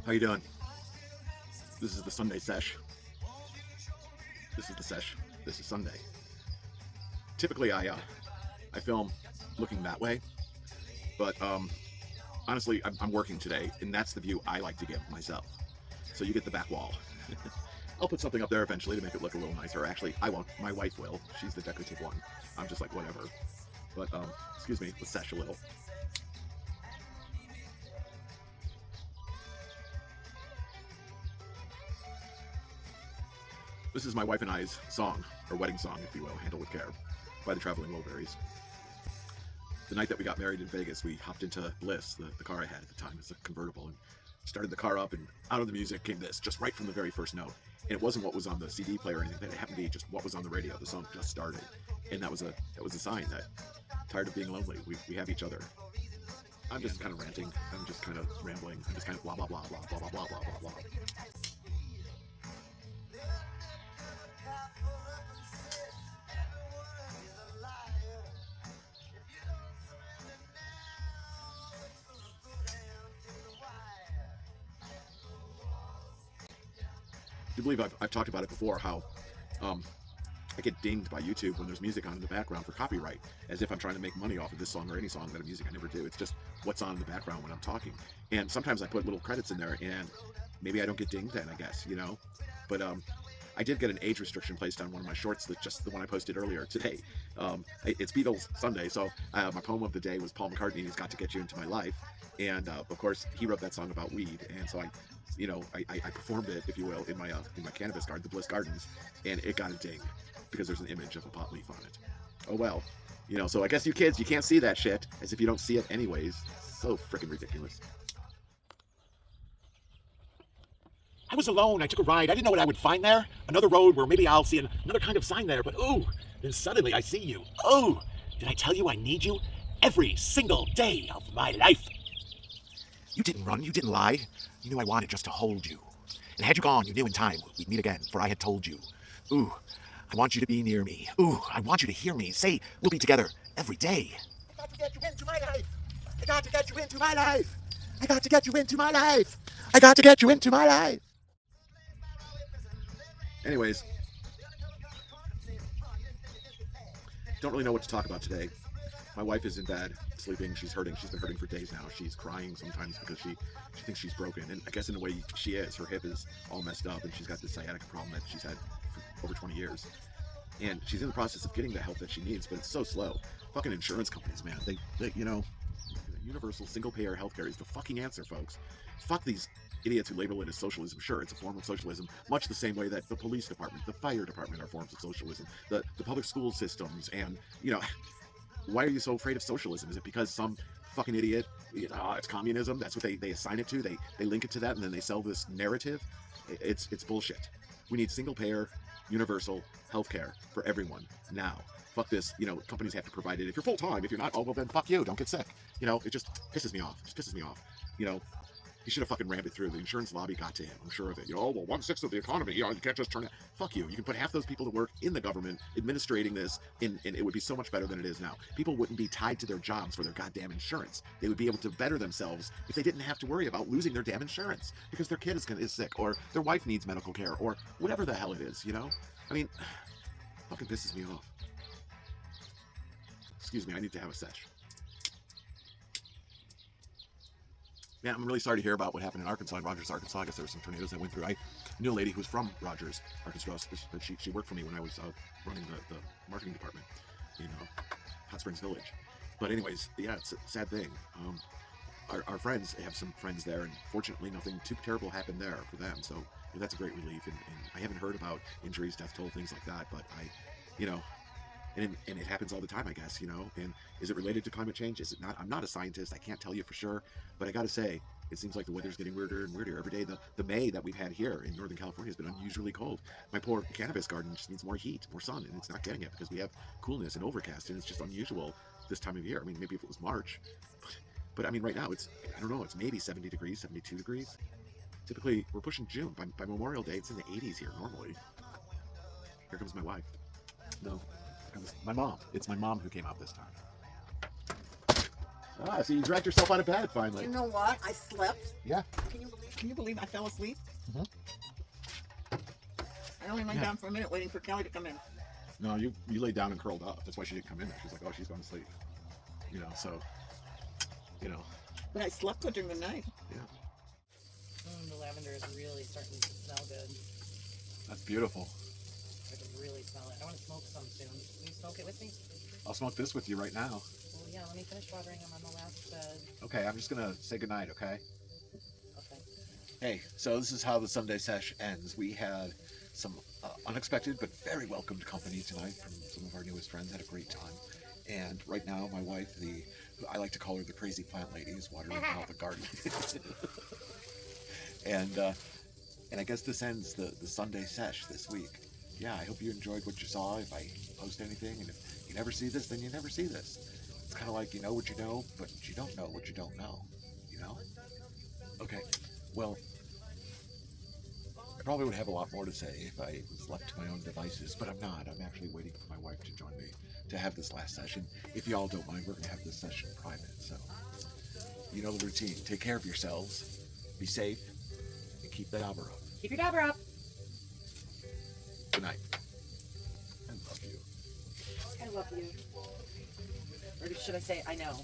How you doing? This is the Sunday sesh. This is the sesh. This is Sunday. Typically, I film looking that way, but honestly, I'm working today, and that's the view I like to give myself. So you get the back wall. I'll put something up there eventually to make it look a little nicer. Actually, I won't. My wife will. She's the decorative one. I'm just like whatever. But excuse me, let's sesh a little. This is my wife and I's song, or wedding song, if you will, Handle with Care, by the Traveling Wilburys. The night that we got married in Vegas, we hopped into Bliss, the car I had at the time. It's a convertible, and started the car up, and out of the music came this, just right from the very first note. And it wasn't what was on the CD player or anything. It happened to be just what was on the radio. The song just started, and that was a sign that tired of being lonely, we have each other. I'm just kind of ranting. I'm just kind of rambling. I'm just kind of blah blah blah blah blah blah blah blah blah blah. You believe I've talked about it before, how I get dinged by YouTube when there's music on in the background for copyright, as if I'm trying to make money off of this song or any song that I'm using. I never do. It's just what's on in the background when I'm talking. And sometimes I put little credits in there, and maybe I don't get dinged then, I guess, you know? But I did get an age restriction placed on one of my shorts, that just the one I posted earlier today. It's Beatles Sunday, so my poem of the day was Paul McCartney's "Got to Get You Into My Life," and of course he wrote that song about weed, and so I performed it, if you will, in my cannabis garden, the Bliss Gardens, and it got a ding because there's an image of a pot leaf on it. Oh well, so I guess you kids, you can't see that shit, as if you don't see it anyways. So freaking ridiculous. I was alone. I took a ride. I didn't know what I would find there. Another road where maybe I'll see another kind of sign there. But oh, then suddenly I see you. Oh, did I tell you I need you every single day of my life? You didn't run, you didn't lie. You knew I wanted just to hold you. And had you gone, you knew in time we'd meet again, for I had told you. Ooh, I want you to be near me. Ooh, I want you to hear me. Say we'll be together every day. I got to get you into my life. I got to get you into my life. I got to get you into my life. I got to get you into my life. Anyways, don't really know what to talk about today. My wife is in bed, sleeping. She's hurting. She's been hurting for days now. She's crying sometimes because she thinks she's broken. And I guess in a way she is. Her hip is all messed up, and she's got this sciatica problem that she's had for over 20 years. And she's in the process of getting the help that she needs, but it's so slow. Fucking insurance companies, man. They universal single payer healthcare is the fucking answer, folks. Fuck these idiots who label it as socialism. Sure, it's a form of socialism, much the same way that the police department, the fire department are forms of socialism. The public school systems, and why are you so afraid of socialism? Is it because some fucking idiot, it's communism? That's what they assign it to. They link it to that, and then they sell this narrative. It's bullshit. We need single payer, universal healthcare for everyone now. Fuck this. Companies have to provide it. If you're full time, if you're not, oh well, then fuck you. Don't get sick. It just pisses me off. He should have fucking rammed it through. The insurance lobby got to him. I'm sure of it. Oh, well, 1/6 of the economy. You can't just turn it. Fuck you. You can put half those people to work in the government administrating this, and it would be so much better than it is now. People wouldn't be tied to their jobs for their goddamn insurance. They would be able to better themselves if they didn't have to worry about losing their damn insurance because their kid is sick, or their wife needs medical care, or whatever the hell it is, I mean, fucking pisses me off. Excuse me, I need to have a sesh. Man, I'm really sorry to hear about what happened in Arkansas, in Rogers, Arkansas. I guess there were some tornadoes that went through. I knew a lady who was from Rogers, Arkansas. She worked for me when I was running the marketing department in Hot Springs Village. But anyways, yeah, it's a sad thing. Our friends have some friends there, and fortunately nothing too terrible happened there for them. So that's a great relief. And I haven't heard about injuries, death toll, things like that. But and it happens all the time, I guess, and is it related to climate change? Is it not? I'm not a scientist. I can't tell you for sure, but I gotta say, it seems like the weather's getting weirder and weirder every day. The May that we've had here in Northern California has been unusually cold. My poor cannabis garden just needs more heat, more sun, and it's not getting it because we have coolness and overcast, and it's just unusual this time of year. I mean, maybe if it was March, but I mean, right now it's maybe 70 degrees, 72 degrees. Typically, we're pushing June. By Memorial Day, it's in the 80s here normally. Here comes my wife. No. My mom. It's my mom who came out this time. Ah, so you dragged yourself out of bed finally. You know what? I slept. Yeah. Can you believe I fell asleep? Mhm. I only went Yeah. down for a minute waiting for Kelly to come in. No, you laid down and curled up. That's why she didn't come in there. She's like, oh, she's going to sleep. You know, so, you know, But I slept good during the night. yeah. The lavender is really starting to smell good. That's beautiful. I can really smell it. I want to smoke some soon. Will you smoke it with me? I'll smoke this with you right now. Well, yeah, let me finish watering them on the last bed. Okay, I'm just going to say goodnight, okay? Okay. Hey, so this is how the Sunday sesh ends. We had some unexpected but very welcomed company tonight from some of our newest friends. Had a great time. And right now, my wife, I like to call her the crazy plant lady, is watering out the garden. And I guess this ends the Sunday sesh this week. Yeah, I hope you enjoyed what you saw. If I post anything, and if you never see this, then you never see this. It's kind of like you know what you know, but you don't know what you don't know. You know? Okay. Well, I probably would have a lot more to say if I was left to my own devices, but I'm not. I'm actually waiting for my wife to join me to have this last session. If y'all don't mind, we're going to have this session private. So, you know the routine. Take care of yourselves, be safe, and keep the dabber up. Keep your dabber up. Good night. I love you. I love you. Or should I say, I know.